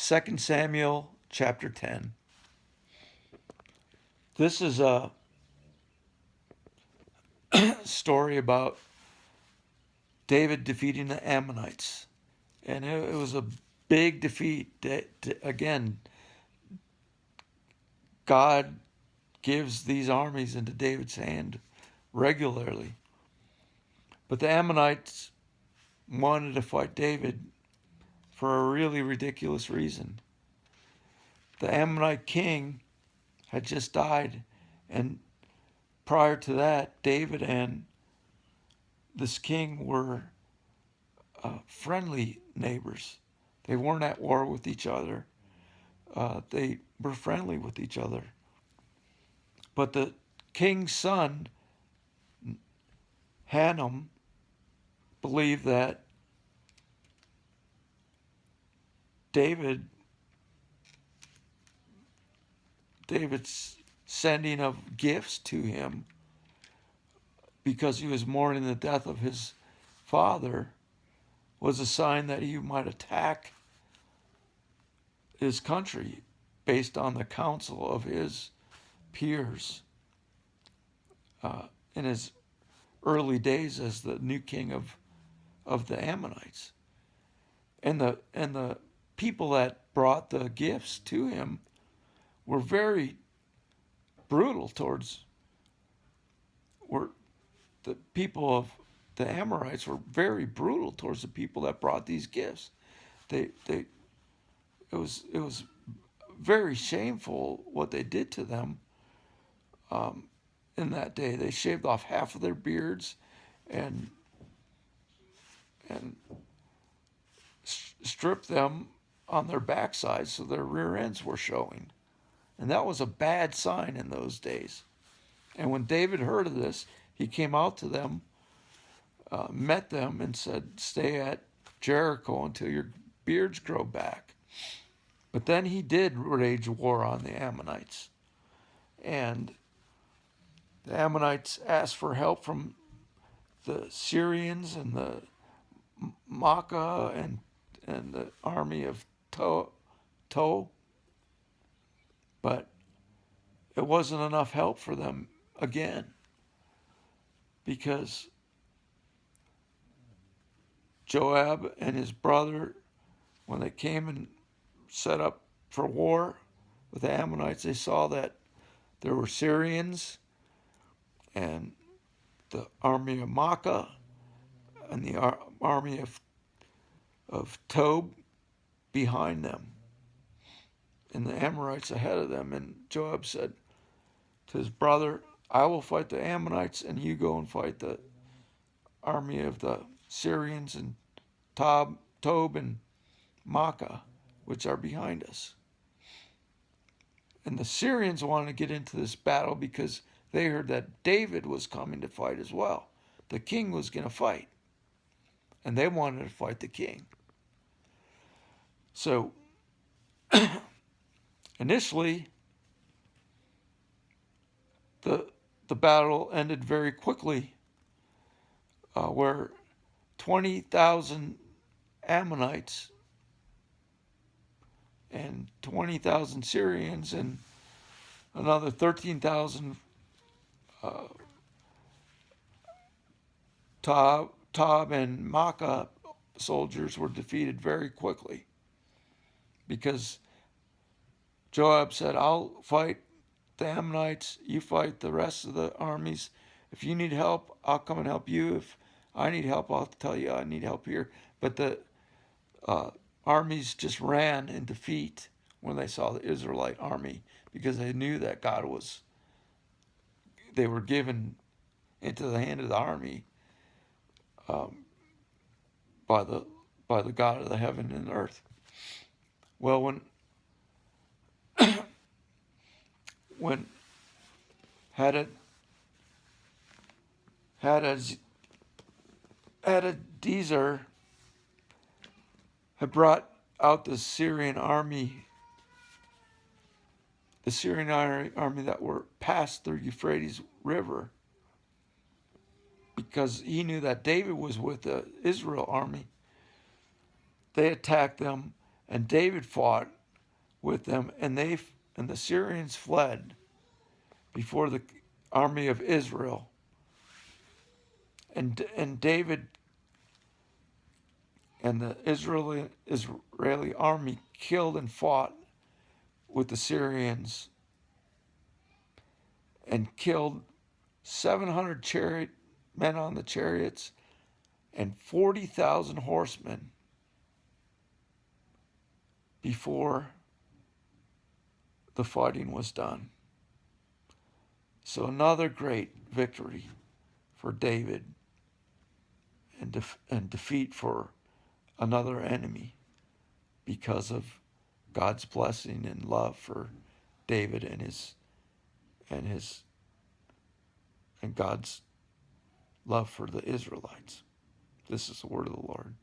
2 Samuel chapter 10. This is a story about David defeating the Ammonites. And it was a big defeat. Again, God gives these armies into David's hand regularly. But the Ammonites wanted to fight David for a really ridiculous reason. The Ammonite king had just died, and prior to that, David and this king were friendly neighbors. They weren't at war with each other. They were friendly with each other. But the king's son, Hanam, believed that David's sending of gifts to him because he was mourning the death of his father was a sign that he might attack his country based on the counsel of his peers in his early days as the new king of the Ammonites. And the people that brought the gifts to him were very brutal the people of the Amorites were very brutal towards the people that brought these gifts. It was very shameful what they did to them in that day. They shaved off half of their beards and stripped them on their backsides so their rear ends were showing. And that was a bad sign in those days. And when David heard of this, he came out to them, met them, and said, "Stay at Jericho until your beards grow back." But then he did wage war on the Ammonites. And the Ammonites asked for help from the Syrians and the Makkah and the army of Tow. But it wasn't enough help for them again, because Joab and his brother, when they came and set up for war with the Ammonites, they saw that there were Syrians and the army of Makkah and the army of Tob behind them, and the Amorites ahead of them. And Joab said to his brother, "I will fight the Ammonites, and you go and fight the army of the Syrians and Tob and Makkah, which are behind us." And the Syrians wanted to get into this battle because they heard that David was coming to fight as well. The king was going to fight, and they wanted to fight the king. So initially, the battle ended very quickly, where 20,000 Ammonites and 20,000 Syrians and another 13,000 Tob and Makkah soldiers were defeated very quickly, because Joab said, "I'll fight the Ammonites, you fight the rest of the armies. If you need help, I'll come and help you. If I need help, I'll tell you I need help here." But the armies just ran in defeat when they saw the Israelite army, because they knew that they were given into the hand of the army by the God of the heaven and earth. Well, when Hadadezer had brought out the Syrian army that were passed the Euphrates River, because he knew that David was with the Israel army. They attacked them, and David fought with them, and the Syrians fled before the army of Israel. And David and the Israeli army killed and fought with the Syrians and killed 700 men on the chariots and 40,000 horsemen before the fighting was done. So another great victory for David and defeat for another enemy because of God's blessing and love for David and God's love for the Israelites. This is the word of the Lord.